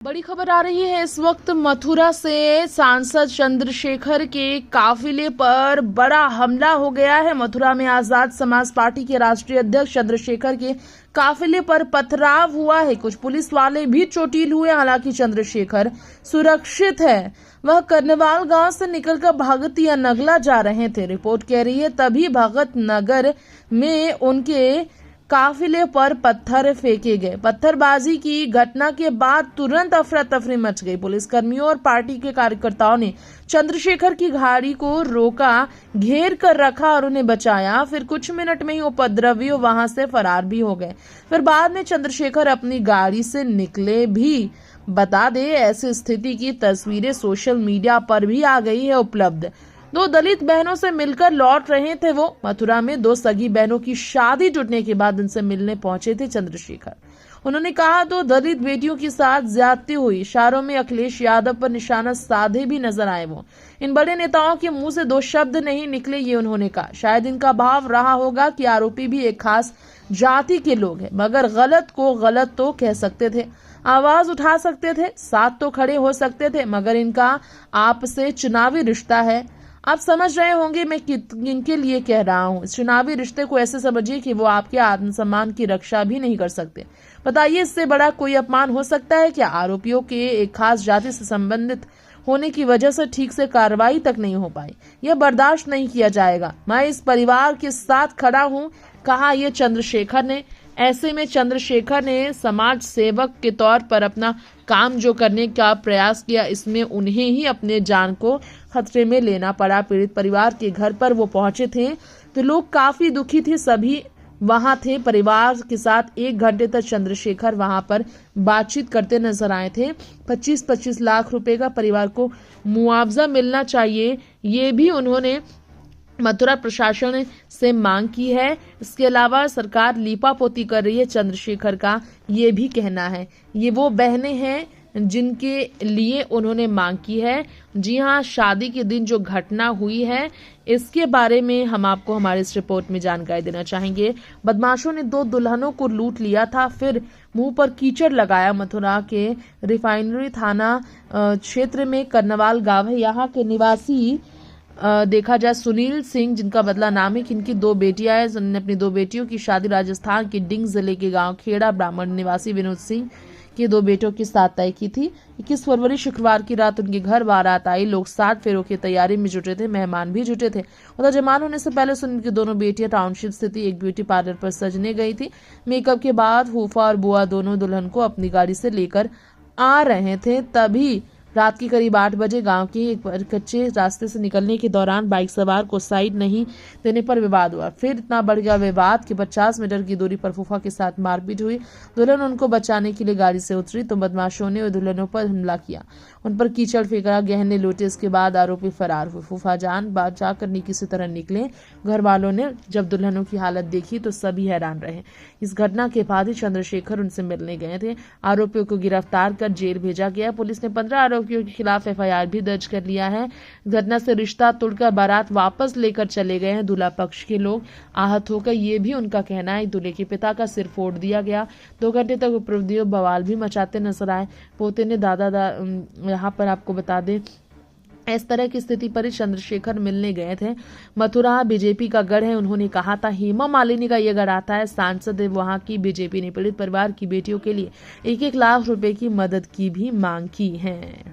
बड़ी खबर आ रही है इस वक्त मथुरा से। सांसद चंद्रशेखर के काफिले पर बड़ा हमला हो गया है। मथुरा में आजाद समाज पार्टी के राष्ट्रीय अध्यक्ष चंद्रशेखर के काफिले पर पथराव हुआ है। कुछ पुलिस वाले भी चोटिल हुए। हालांकि चंद्रशेखर सुरक्षित है। वह कर्नवाल गांव से निकलकर भगतिया नगला जा रहे थे। रिपोर्ट कह रही है तभी भगत नगर में उनके काफिले पर पत्थर फेंके गए। पत्थरबाजी की घटना के बाद तुरंत अफरा तफरी मच गई। पुलिसकर्मियों और पार्टी के कार्यकर्ताओं ने चंद्रशेखर की गाड़ी को रोका, घेर कर रखा और उन्हें बचाया। फिर कुछ मिनट में ही उपद्रवियों वहां से फरार भी हो गए। फिर बाद में चंद्रशेखर अपनी गाड़ी से निकले भी। बता दे ऐसी स्थिति की तस्वीरें सोशल मीडिया पर भी आ गई है उपलब्ध। दो दलित बहनों से मिलकर लौट रहे थे वो। मथुरा में दो सगी बहनों की शादी जुटने के बाद उनसे मिलने पहुंचे थे चंद्रशेखर। उन्होंने कहा दो दलित बेटियों के साथ ज्यादती हुई। इशारों में अखिलेश यादव पर निशाना साधे भी नजर आए वो। इन बड़े नेताओं के मुंह से दो शब्द नहीं निकले, ये उन्होंने कहा। शायद इनका भाव रहा होगा कि आरोपी भी एक खास जाति के लोग हैं, मगर गलत को गलत तो कह सकते थे, आवाज उठा सकते थे, साथ तो खड़े हो सकते थे, मगर इनका आपसे चुनावी रिश्ता है। आप समझ रहे होंगे मैं किनके लिए कह रहा हूँ। इस चुनावी रिश्ते को ऐसे समझिए कि वो आपके आत्मसम्मान की रक्षा भी नहीं कर सकते। बताइए इससे बड़ा कोई अपमान हो सकता है क्या? आरोपियों के एक खास जाति से संबंधित होने की वजह से ठीक से कार्रवाई तक नहीं हो पाई। यह बर्दाश्त नहीं किया जाएगा। मैं इस परिवार के साथ खड़ा हूँ, कहा यह चंद्रशेखर ने। ऐसे में चंद्रशेखर ने समाज सेवक के तौर पर अपना काम जो करने का प्रयास किया, इसमें उन्हें ही अपने जान को खतरे में लेना पड़ा। पीड़ित परिवार के घर पर वो पहुंचे थे तो लोग काफी दुखी थे। सभी वहां थे परिवार के साथ। 1 घंटे तक चंद्रशेखर वहां पर बातचीत करते नजर आए थे। 25-25 लाख रुपए का परिवार को मुआवजा मिलना चाहिए, ये भी उन्होंने मथुरा प्रशासन से मांग की है। इसके अलावा सरकार लीपापोती कर रही है, चंद्रशेखर का ये भी कहना है। ये वो बहनें हैं जिनके लिए उन्होंने मांग की है। जी हाँ, शादी के दिन जो घटना हुई है इसके बारे में हम आपको हमारे इस रिपोर्ट में जानकारी देना चाहेंगे। बदमाशों ने 2 दुल्हनों को लूट लिया था, फिर मुंह पर कीचड़ लगाया। मथुरा के रिफाइनरी थाना क्षेत्र में कर्नवाल गांव है। यहाँ के निवासी देखा जाए सुनील सिंह, जिनका बदला नाम है, कि इनकी 2 बेटियां हैं। उन्होंने अपनी 2 बेटियों की शादी राजस्थान के डिंग जिले के गांव खेड़ा ब्राह्मण निवासी विनोद सिंह के 2 बेटों के साथ तय की थी। 21 फरवरी शुक्रवार की रात उनके घर बारात आई। लोग 60 फेरों की तैयारी में जुटे थे, मेहमान भी जुटे थे। उधर जमान होने से पहले सुनील की दोनों बेटियां टाउनशिप स्थित एक ब्यूटी पार्लर पर सजने गई थी। मेकअप के बाद फूफा और बुआ दोनों दुल्हन को अपनी गाड़ी से लेकर आ रहे थे। तभी रात के करीब 8 बजे गांव के एक कच्चे रास्ते से निकलने के दौरान बाइक सवार को साइड नहीं देने पर विवाद हुआ। फिर इतना बढ़ गया विवाद कि 50 मीटर की दूरी पर फूफा के साथ मारपीट हुई। दुल्हन उनको बचाने के लिए गाड़ी से उतरी तो बदमाशों ने दुल्हनों पर हमला किया, उन पर कीचड़ फेंका, गहने लूटे। इसके बाद आरोपी फरार हुए। फूफा जान बचा कर किसी तरह निकले। घर वालों ने जब दुल्हनों की हालत देखी तो सभी हैरान रहे। इस घटना के बाद ही चंद्रशेखर उनसे मिलने गए थे। आरोपियों को गिरफ्तार कर जेल भेजा गया। पुलिस ने 15 आरोपियों के खिलाफ FIR भी दर्ज कर लिया है। घटना से रिश्ता तोड़कर बारात वापस लेकर चले गए हैं दूल्हा पक्ष के लोग। आहत होकर ये भी उनका कहना है दूल्हे के पिता का सिर फोड़ दिया गया। 2 घंटे तक उपद्रवियों बवाल भी मचाते नजर आए। पोते ने यहाँ पर आपको बता दें इस तरह की स्थिति पर ही चंद्रशेखर मिलने गए थे। मथुरा बीजेपी का गढ़ है, उन्होंने कहा था। हेमा मालिनी का यह गढ़ आता है। सांसद है वहां की। बीजेपी ने पीड़ित परिवार की बेटियों के लिए 1-1 लाख रुपए की मदद की भी मांग की है।